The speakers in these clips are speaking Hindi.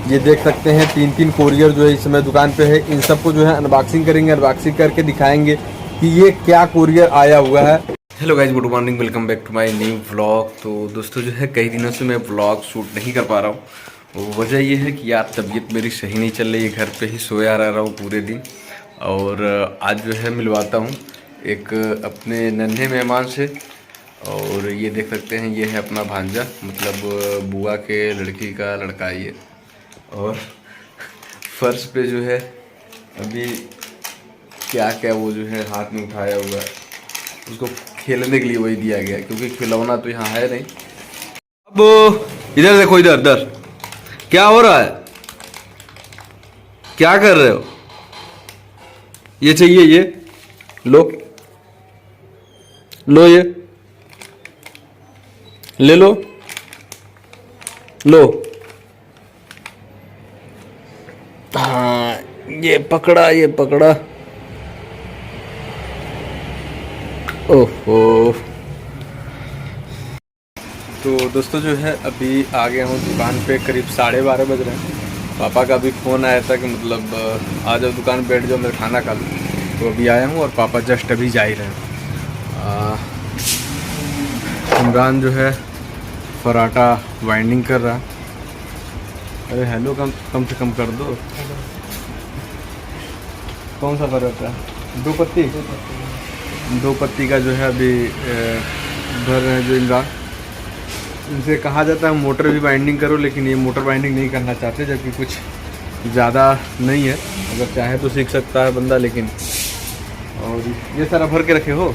ये देख सकते हैं 3-3 कोरियर जो है इस समय दुकान पे है। इन सबको जो है अनबॉक्सिंग करेंगे, अनबॉक्सिंग करके दिखाएंगे कि ये क्या कोरियर आया हुआ है। Hello guys, good morning, welcome back to my new vlog. तो दोस्तों जो है कई दिनों से मैं व्लॉग शूट नहीं कर पा रहा हूँ। वजह ये है कि यार तबीयत मेरी सही नहीं चल रही है, घर पे ही सोया रह रहा हूँ पूरे दिन। और आज जो है मिलवाता हूँ एक अपने नन्हे मेहमान से। और ये देख सकते हैं ये है अपना भांजा, मतलब बुआ के लड़की का लड़का ये। और फर्श पे जो है अभी क्या क्या वो जो है हाथ में उठाया हुआ है, उसको खेलने के लिए वही दिया गया क्योंकि खिलौना तो यहाँ है नहीं। अब इधर देखो, इधर इधर क्या हो रहा है, क्या कर रहे हो? ये चाहिए, ये लो लो, ये ले लो लो। हाँ ये पकड़ा, ये पकड़ा। ओहो। तो दोस्तों जो है अभी आ गया हूँ दुकान पे, करीब 12:30 बज रहे हैं। पापा का भी फ़ोन आया था कि मतलब आ जाओ दुकान पे, बैठ जाओ, मैं खाना खा लूँ। तो अभी आया हूँ और पापा जस्ट अभी जा ही रहे हैं। इमरान जो है पराठा वाइंडिंग कर रहा है। अरे हेलो, कम से कम कर दो। कौन सा पराठा? 2 पत्ती? 2 पत्ती का जो है अभी भर रहे हैं जो इमरान। इनसे कहा जाता है मोटर भी बाइंडिंग करो, लेकिन ये मोटर बाइंडिंग नहीं करना चाहते, जबकि कुछ ज़्यादा नहीं है, अगर चाहे तो सीख सकता है बंदा। लेकिन और ये सारा भर के रखे हो?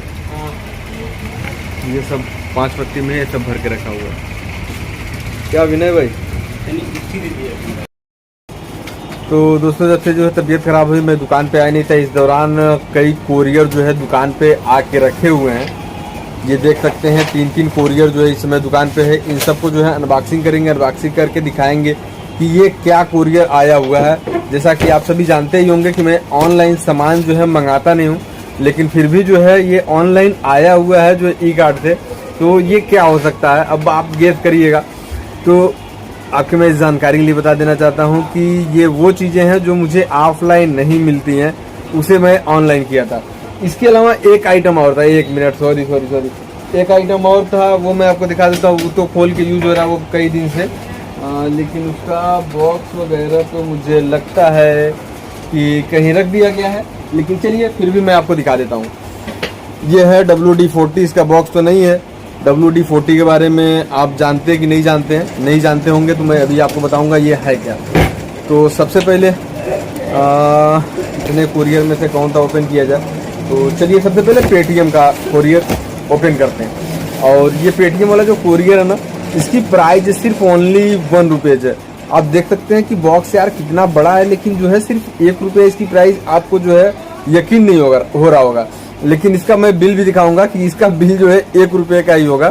ये सब 5 पत्ती में ये सब भर के रखा हुआ है। क्या विनय भाई? तो दोस्तों जब से जो है तबीयत ख़राब हुई, मैं दुकान पे आया नहीं था। इस दौरान कई कोरियर जो है दुकान पे आके रखे हुए हैं। ये देख सकते हैं 3-3 कोरियर जो है इस समय दुकान पे है। इन सबको जो है अनबॉक्सिंग करेंगे, अनबॉक्सिंग करके दिखाएंगे कि ये क्या कोरियर आया हुआ है। जैसा कि आप सभी जानते ही होंगे कि मैं ऑनलाइन सामान जो है मंगाता नहीं हूँ, लेकिन फिर भी जो है ये ऑनलाइन आया हुआ है जो ई कार्ड से। तो ये क्या हो सकता है, अब आप गेस करिएगा। तो आपके मैं इस जानकारी के लिए बता देना चाहता हूँ कि ये वो चीज़ें हैं जो मुझे ऑफलाइन नहीं मिलती हैं, उसे मैं ऑनलाइन किया था। इसके अलावा एक आइटम और था, 1 मिनट, सॉरी, एक आइटम और था, वो मैं आपको दिखा देता हूँ। वो तो खोल के यूज हो रहा है वो कई दिन से, लेकिन उसका बॉक्स वगैरह तो मुझे लगता है कि कहीं रख दिया गया है। लेकिन चलिए फिर भी मैं आपको दिखा देता हूँ। ये है WD-40, इसका बॉक्स तो नहीं है। WD-40 के बारे में आप जानते हैं कि नहीं जानते हैं? नहीं जानते होंगे तो मैं अभी आपको बताऊंगा ये है क्या। तो सबसे पहले इतने कोरियर में से कौन सा ओपन किया जाए, तो चलिए सबसे पहले पेटीएम का कोरियर ओपन करते हैं। और ये पेटीएम वाला जो कोरियर है ना, इसकी प्राइस सिर्फ ओनली 1 रुपीज़ है। आप देख सकते हैं कि बॉक्स यार कितना बड़ा है, लेकिन जो है सिर्फ 1 रुपये इसकी प्राइस। आपको जो है यकीन नहीं हो रहा होगा, लेकिन इसका मैं बिल भी दिखाऊंगा कि इसका बिल जो है 1 रुपये का ही होगा।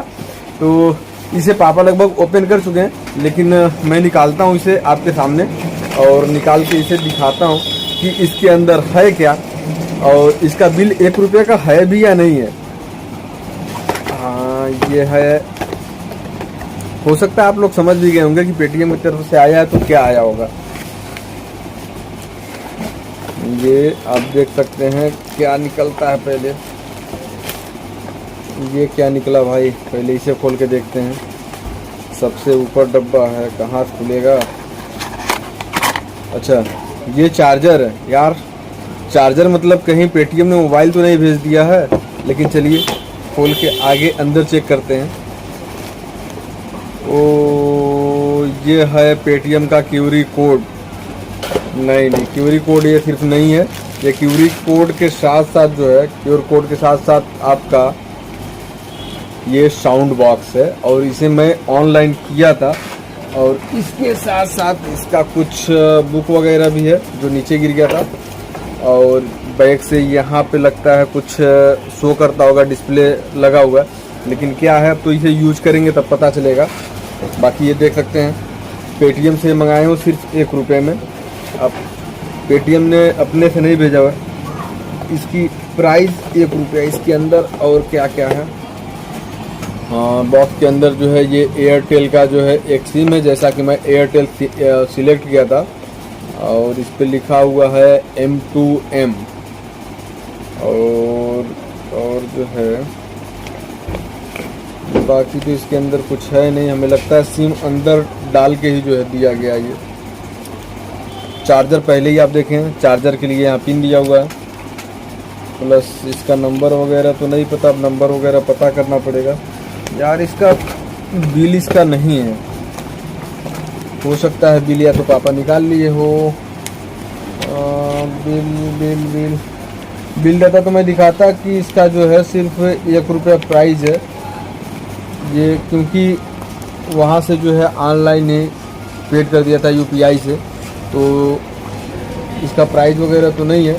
तो इसे पापा लगभग ओपन कर चुके हैं, लेकिन मैं निकालता हूँ इसे आपके सामने और निकाल के इसे दिखाता हूँ कि इसके अंदर है क्या और इसका बिल 1 रुपये का है भी या नहीं है। हाँ ये है। हो सकता है आप लोग समझ भी गए होंगे कि पेटीएम की तरफ से आया है तो क्या आया होगा। ये आप देख सकते हैं क्या निकलता है। पहले ये क्या निकला भाई, पहले इसे खोल के देखते हैं। सबसे ऊपर डब्बा है, कहाँ से खुलेगा? अच्छा ये चार्जर है यार। चार्जर मतलब कहीं पेटीएम ने मोबाइल तो नहीं भेज दिया है। लेकिन चलिए खोल के आगे अंदर चेक करते हैं। ओ ये है पेटीएम का क्यूआर कोड। नहीं, क्यूआर कोड ये सिर्फ नहीं है। ये क्यूआर कोड के साथ साथ जो है, क्यूआर कोड के साथ साथ आपका ये साउंड बॉक्स है। और इसे मैं ऑनलाइन किया था। और इसके साथ साथ इसका कुछ बुक वगैरह भी है जो नीचे गिर गया था। और बैक से यहाँ पे लगता है कुछ शो करता होगा, डिस्प्ले लगा हुआ है, लेकिन क्या है अब तो इसे यूज करेंगे तब पता चलेगा। बाकी ये देख सकते हैं पेटीएम से मंगाए हूँ सिर्फ 1 रुपये में। अब पेटीएम ने अपने से नहीं भेजा हुआ। इसकी प्राइस 1 रुपया। इसके अंदर और क्या क्या है बॉक्स के अंदर जो है ये एयरटेल का जो है एक सिम है, जैसा कि मैं एयरटेल सिलेक्ट किया था, और इस पे लिखा हुआ है M2M। और जो है बाकी तो इसके अंदर कुछ है नहीं, हमें लगता है सिम अंदर डाल के ही जो है दिया गया। ये चार्जर पहले ही आप देखें, चार्जर के लिए यहाँ पिन दिया हुआ है, प्लस इसका नंबर वगैरह तो नहीं पता, अब नंबर वगैरह पता करना पड़ेगा यार। इसका बिल इसका नहीं है, हो सकता है बिल या तो पापा निकाल लिए हो। बिल डाटा तो मैं दिखाता कि इसका जो है सिर्फ ₹1 प्राइस है ये, क्योंकि वहाँ से जो है ऑनलाइन ही पेड कर दिया था UPI से, तो इसका प्राइस वगैरह तो नहीं है,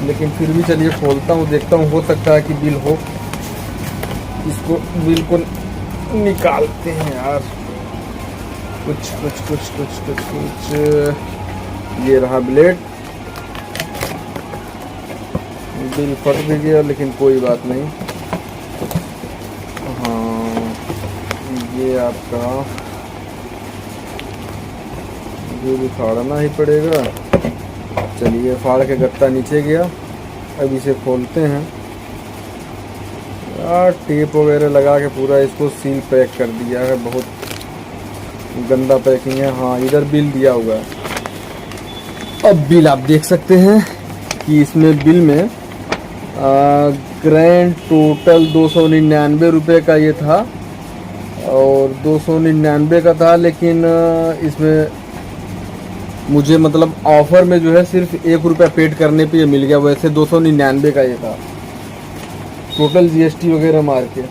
लेकिन फिर भी चलिए खोलता हूँ, देखता हूँ, हो सकता है कि बिल हो। इसको बिल को निकालते हैं यार, कुछ ये रहा ब्लेड, बिल फट भी गया लेकिन कोई बात नहीं। हाँ ये आपका ये भी फाड़ना ही पड़ेगा। चलिए फाड़ के गत्ता नीचे गया, अब इसे खोलते हैं यार। टेप वगैरह लगा के पूरा इसको सील पैक कर दिया है, बहुत गंदा पैकिंग है। हाँ इधर बिल दिया हुआ है। अब बिल आप देख सकते हैं कि इसमें बिल में ग्रैंड टोटल ₹299 का ये था, और 299 का था, लेकिन इसमें मुझे मतलब ऑफर में जो है सिर्फ ₹1 पेड करने पे ये मिल गया, वैसे 299 का ये था टोटल GST वगैरह मार के।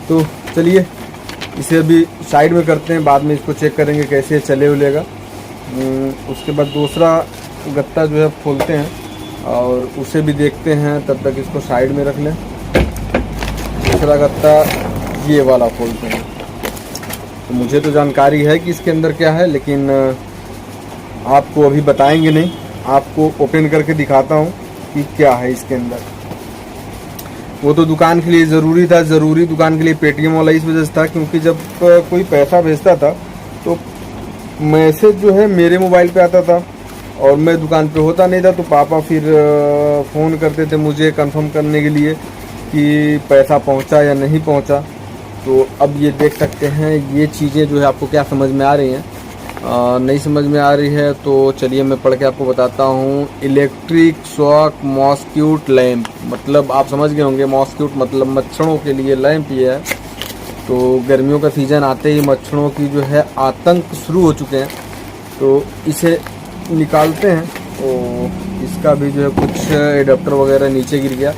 तो चलिए इसे अभी साइड में करते हैं, बाद में इसको चेक करेंगे कैसे चले उलेगा। उसके बाद दूसरा गत्ता जो है खोलते हैं और उसे भी देखते हैं, तब तक इसको साइड में रख लें। दूसरा गत्ता ये वाला खोलते हैं। तो मुझे तो जानकारी है कि इसके अंदर क्या है, लेकिन आपको अभी बताएंगे नहीं, आपको ओपन करके दिखाता हूँ कि क्या है इसके अंदर। वो तो दुकान के लिए ज़रूरी था, ज़रूरी दुकान के लिए पेटीएम वाला इस वजह से था, क्योंकि जब कोई पैसा भेजता था तो मैसेज जो है मेरे मोबाइल पे आता था और मैं दुकान पे होता नहीं था, तो पापा फिर फ़ोन करते थे मुझे कंफर्म करने के लिए कि पैसा पहुंचा या नहीं पहुंचा। तो अब ये देख सकते हैं ये चीज़ें जो है आपको क्या समझ में आ रही हैं, नहीं समझ में आ रही है तो चलिए मैं पढ़ के आपको बताता हूँ। इलेक्ट्रिक शॉक मॉस्क्यूट लैंप, मतलब आप समझ गए होंगे, मॉस्क्यूट मतलब मच्छरों के लिए लैंप ये है। तो गर्मियों का सीज़न आते ही मच्छरों की जो है आतंक शुरू हो चुके हैं, तो इसे निकालते हैं। तो इसका भी जो है कुछ एडाप्टर वगैरह नीचे गिर गया,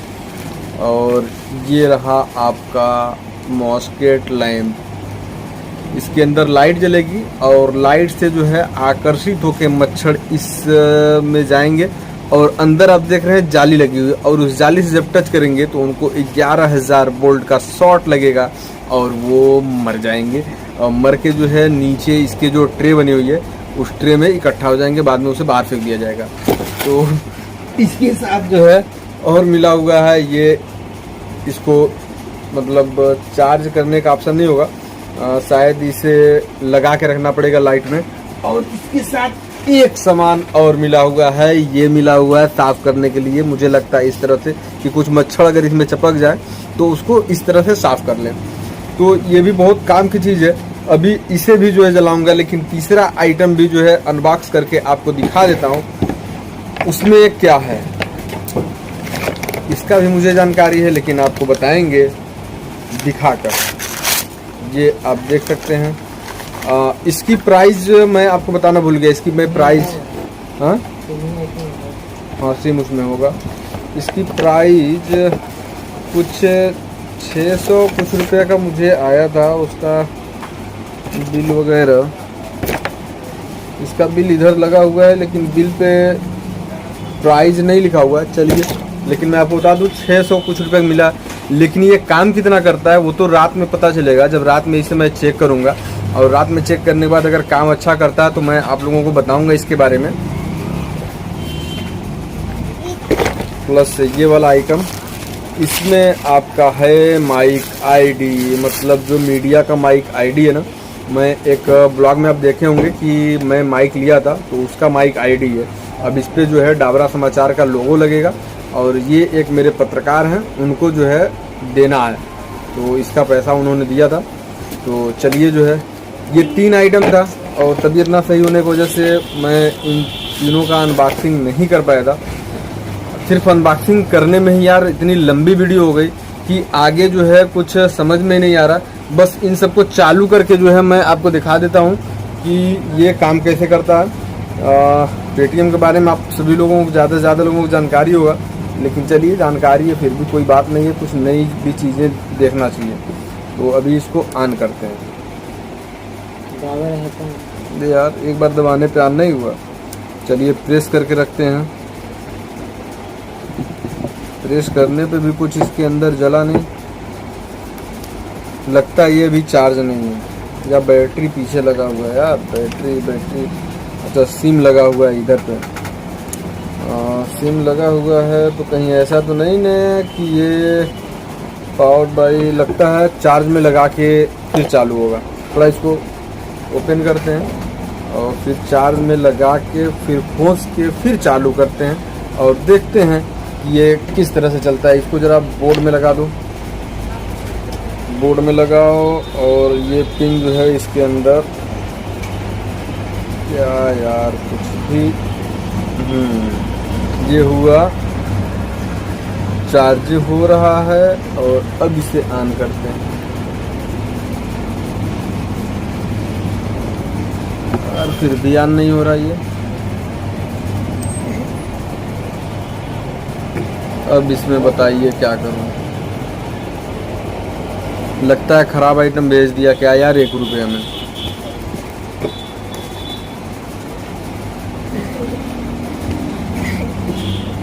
और ये रहा आपका मॉस्क्यूट लैंप। इसके अंदर लाइट जलेगी और लाइट से जो है आकर्षित होकर मच्छर इस में जाएंगे, और अंदर आप देख रहे हैं जाली लगी हुई है, और उस जाली से जब टच करेंगे तो उनको 11,000 वोल्ट का शॉट लगेगा और वो मर जाएंगे। और मर के जो है नीचे इसके जो ट्रे बनी हुई है उस ट्रे में इकट्ठा हो जाएंगे, बाद में उसे बाहर फेंक दिया जाएगा। तो इसके साथ जो है और मिला हुआ है ये, इसको मतलब चार्ज करने का ऑप्शन नहीं होगा, शायद इसे लगा के रखना पड़ेगा लाइट में। और इसके साथ एक सामान और मिला हुआ है, ये मिला हुआ है साफ करने के लिए। मुझे लगता है इस तरह से कि कुछ मच्छर अगर इसमें चिपक जाए तो उसको इस तरह से साफ कर लें। तो ये भी बहुत काम की चीज़ है। अभी इसे भी जो है जलाऊंगा, लेकिन तीसरा आइटम भी जो है अनबॉक्स करके आपको दिखा देता हूँ उसमें क्या है। इसका भी मुझे जानकारी है, लेकिन आपको बताएंगे दिखाकर। ये आप देख सकते हैं, इसकी प्राइस मैं आपको बताना भूल गया। इसकी मैं प्राइस हाँ सिम उसमें होगा। इसकी प्राइस कुछ 600 कुछ रुपये का मुझे आया था, उसका बिल वगैरह। इसका बिल इधर लगा हुआ है, लेकिन बिल पे प्राइस नहीं लिखा हुआ है। चलिए, लेकिन मैं आपको बता दूं 600 कुछ रुपये का मिला। लेकिन ये काम कितना करता है वो तो रात में पता चलेगा, जब रात में इसे मैं चेक करूंगा। और रात में चेक करने के बाद अगर काम अच्छा करता है तो मैं आप लोगों को बताऊंगा इसके बारे में। प्लस ये वाला आइटम इसमें आपका है माइक आईडी, मतलब जो मीडिया का माइक आईडी है ना, मैं एक ब्लॉग में आप देखे होंगे कि मैं माइक लिया था तो उसका माइक आईडी है। अब इस पे जो है डाबरा समाचार का लोगो लगेगा और ये एक मेरे पत्रकार हैं, उनको जो है देना है, तो इसका पैसा उन्होंने दिया था। तो चलिए जो है ये 3 आइटम था और तबीयत ना सही होने की वजह से मैं इन तीनों का अनबॉक्सिंग नहीं कर पाया था। सिर्फ अनबॉक्सिंग करने में ही यार इतनी लंबी वीडियो हो गई कि आगे जो है कुछ समझ में नहीं आ रहा। बस इन सबको चालू करके जो है मैं आपको दिखा देता हूँ कि ये काम कैसे करता है। पेटीएम के बारे में आप सभी लोगों को, ज़्यादा से ज़्यादा लोगों को जानकारी होगा, लेकिन चलिए जानकारी है फिर भी कोई बात नहीं है, कुछ नई भी चीज़ें देखना चाहिए। तो अभी इसको ऑन करते हैं। अरे यार एक बार दबाने पे ऑन नहीं हुआ। चलिए प्रेस करके रखते हैं। प्रेस करने पे भी कुछ इसके अंदर जला नहीं, लगता है ये भी चार्ज नहीं है या बैटरी पीछे लगा हुआ है यार। बैटरी अच्छा सिम लगा हुआ है इधर पे। सिम लगा हुआ है तो कहीं ऐसा तो नहीं है कि ये पावर बाई, लगता है चार्ज में लगा के फिर चालू होगा। थोड़ा इसको ओपन करते हैं और फिर चार्ज में लगा के फिर खोस के फिर चालू करते हैं और देखते हैं कि ये किस तरह से चलता है। इसको ज़रा बोर्ड में लगा दो, बोर्ड में लगाओ और ये पिन जो है इसके अंदर, क्या यार कुछ भी, ये हुआ चार्ज हो रहा है और अब इसे ऑन करते हैं। और फिर भी ऑन नहीं हो रहा ये। अब इसमें बताइए क्या करूं। लगता है खराब आइटम भेज दिया क्या यार 1 रुपये में।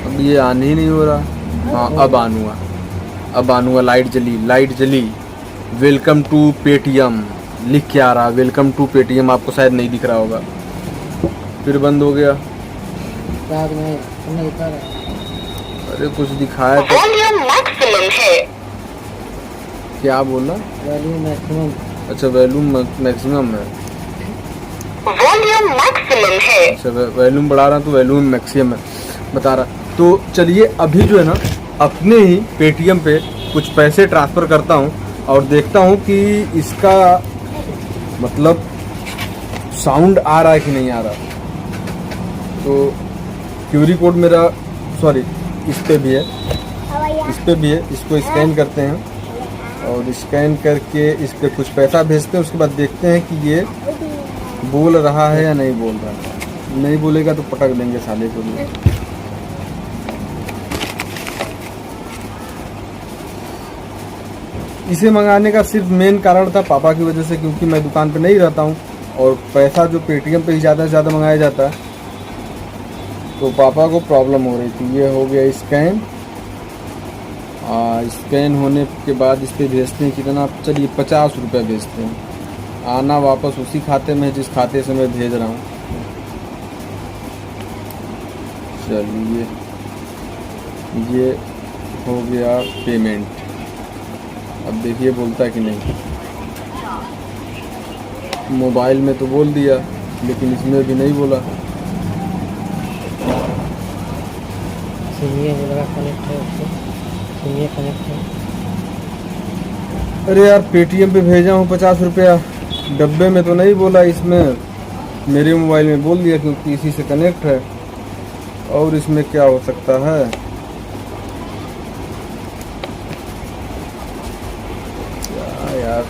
अब ये ऑन ही नहीं हो रहा। हाँ अब ऑन हुआ, अब ऑन हुआ। लाइट जली। वेलकम टू पेटीएम लिख के आ रहा, वेलकम टू पेटीएम। आपको शायद नहीं दिख रहा होगा। फिर बंद हो गया। अरे कुछ दिखाया तो, वॉल्यूम मैक्सिमम है। क्या बोला? Volume maximum. अच्छा वॉल्यूम मैक्सिमम है। वॉल्यूम मैक्सिमम है। अच्छा वॉल्यूम बढ़ा रहा तो वॉल्यूम मैक्सिमम है बता रहा। तो चलिए अभी जो है ना अपने ही पेटीएम पे कुछ पैसे ट्रांसफ़र करता हूँ और देखता हूँ कि इसका मतलब साउंड आ रहा है कि नहीं आ रहा। तो क्यूआर कोड मेरा, सॉरी इस पे भी है, इसको स्कैन करते हैं और स्कैन करके इस पे कुछ पैसा भेजते हैं। उसके बाद देखते हैं कि ये बोल रहा है या नहीं बोल रहा है। नहीं बोलेगा तो पटक देंगे साले को भी। इसे मंगाने का सिर्फ मेन कारण था पापा की वजह से, क्योंकि मैं दुकान पे नहीं रहता हूँ और पैसा जो पेटीएम पे ही ज़्यादा से ज़्यादा मंगाया जाता है, तो पापा को प्रॉब्लम हो रही थी। ये हो गया स्कैन। स्कैन होने के बाद इस पर भेजते हैं कितना, चलिए 50 रुपये भेजते हैं। आना वापस उसी खाते में जिस खाते से मैं भेज रहा हूँ। चलिए ये हो गया पेमेंट। अब देखिए बोलता है कि नहीं। मोबाइल में तो बोल दिया लेकिन इसमें भी नहीं बोला। कनेक्ट है उससे, कनेक्ट है। अरे यार पेटीएम पे भेजा हूँ 50 रुपया, डब्बे में तो नहीं बोला, इसमें मेरे मोबाइल में बोल दिया क्योंकि इसी से कनेक्ट है। और इसमें क्या हो सकता है? क्या यार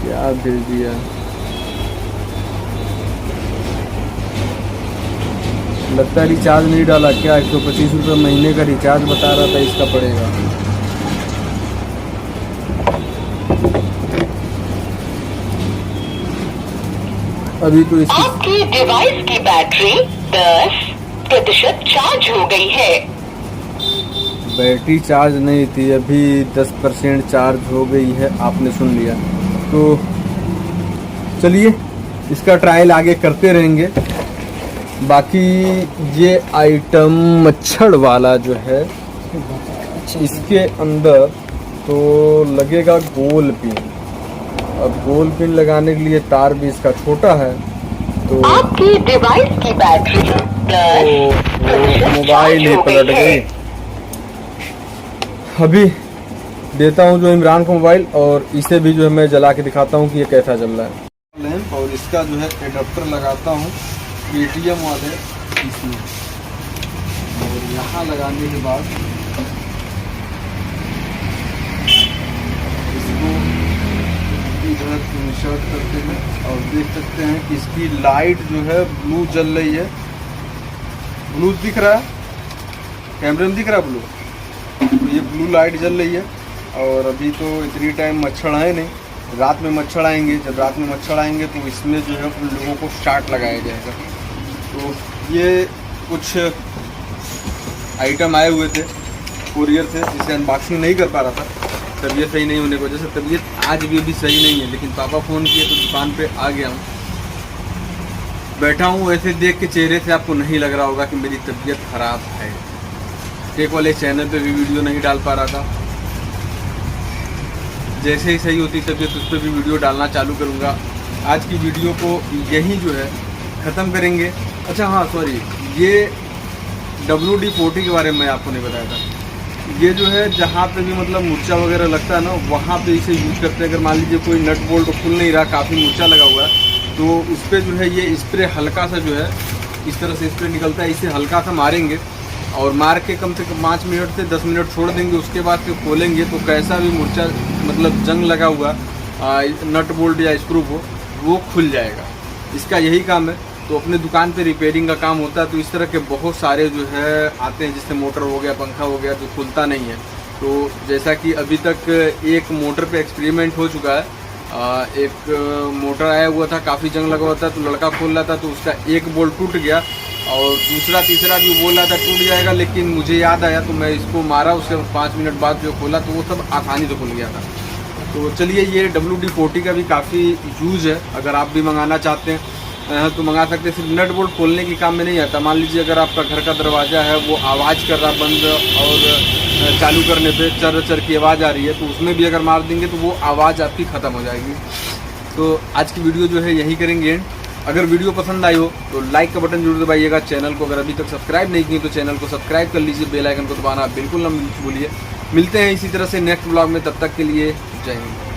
क्या भेज दिया। लगता है रिचार्ज नहीं डाला क्या। 125 रुपये महीने का रिचार्ज बता रहा था इसका पड़ेगा। अभी तो इसकी आपकी डिवाइस की बैटरी 10% चार्ज हो गई है। बैटरी चार्ज नहीं थी, अभी 10% चार्ज हो गई है। आपने सुन लिया। तो चलिए इसका ट्रायल आगे करते रहेंगे। बाकी ये आइटम मच्छर वाला जो है इसके अंदर तो लगेगा गोल पिन। अब गोल पिन लगाने के लिए तार भी इसका छोटा है, तो आपकी डिवाइस की बैटरी 10% मोबाइल ही पलट गई। अभी देता हूँ जो इमरान को मोबाइल, और इसे भी जो है मैं जला के दिखाता हूँ कि ये कैसा चल रहा है। लैंप और इसका जो है एडाप्टर लगाता हूँ ATM वाले इसमें, और यहाँ लगाने के बाद इसको इधर इंसर्ट करते हैं, और देख सकते हैं कि इसकी लाइट जो है ब्लू जल रही है। ब्लू दिख रहा है, कैमरे में दिख रहा है ब्लू, तो ये ब्लू लाइट जल रही है। और अभी तो इतनी टाइम मच्छर आए नहीं, रात में मच्छर आएंगे। जब रात में मच्छर आएंगे तो इसमें जो है उन लोगों को स्टार्ट लगाया जाएगा। तो ये कुछ आइटम आए हुए थे कुरियर से, जिसे अनबॉक्सिंग नहीं कर पा रहा था, तबीयत सही नहीं होने की वजह से। तबीयत आज भी अभी सही नहीं है, लेकिन पापा फ़ोन किए तो दुकान पे आ गया हूँ, बैठा हूँ। ऐसे देख के चेहरे से आपको नहीं लग रहा होगा कि मेरी तबीयत ख़राब है। टेक वाले चैनल पे भी वीडियो नहीं डाल पा रहा था, जैसे ही सही होती तबीयत उस पर भी वीडियो डालना चालू करूँगा। आज की वीडियो को यहीं जो है ख़त्म करेंगे। अच्छा हाँ सॉरी, ये WD-40 के बारे में मैं आपको नहीं बताया था। ये जो है जहाँ पे भी मतलब मूर्छा वगैरह लगता है ना, वहाँ पे इसे यूज़ करते हैं। अगर मान लीजिए कोई नट बोल्ट खुल नहीं रहा, काफ़ी मूर्छा लगा हुआ है, तो उस पर जो है ये स्प्रे हल्का सा जो है इस तरह से स्प्रे निकलता है, इसे हल्का सा मारेंगे और मार के कम से कम 5 मिनट से 10 मिनट छोड़ देंगे। उसके बाद फिर खोलेंगे तो कैसा भी मूर्छा मतलब जंग लगा हुआ नट बोल्ट या स्क्रू हो, वो खुल जाएगा। इसका यही काम है। तो अपने दुकान पे रिपेयरिंग का काम होता है, तो इस तरह के बहुत सारे जो है आते हैं, जिससे मोटर हो गया, पंखा हो गया, जो खुलता नहीं है। तो जैसा कि अभी तक एक मोटर पे एक्सपेरिमेंट हो चुका है। एक मोटर आया हुआ था, काफ़ी जंग लगा हुआ था, तो लड़का खोल रहा था तो उसका एक बोल्ट टूट गया, और दूसरा तीसरा भी बोल रहा था टूट जाएगा, लेकिन मुझे याद आया तो मैं इसको मारा। उसके 5 मिनट बाद जो खोला तो वो सब आसानी से खुल गया था। तो चलिए, ये WD-40 का भी काफ़ी यूज़ है। अगर आप भी मंगाना चाहते हैं तो मंगा सकते हैं। सिर्फ नट बोल्ट खोलने की काम में नहीं आता। मान लीजिए अगर आपका घर का दरवाज़ा है, वो आवाज़ कर रहा बंद और चालू करने पे चर चर की आवाज़ आ रही है, तो उसमें भी अगर मार देंगे तो वो आवाज़ आपकी ख़त्म हो जाएगी। तो आज की वीडियो जो है यही करेंगे। अगर वीडियो पसंद आई हो तो लाइक का बटन जरूर दबाइएगा। चैनल को अगर अभी तक सब्सक्राइब नहीं किए तो चैनल को सब्सक्राइब कर लीजिए, बेल आइकन को दबाना बिल्कुल ना भूलिए। मिलते हैं इसी तरह से नेक्स्ट ब्लॉग में, तब तक के लिए जय हिंद।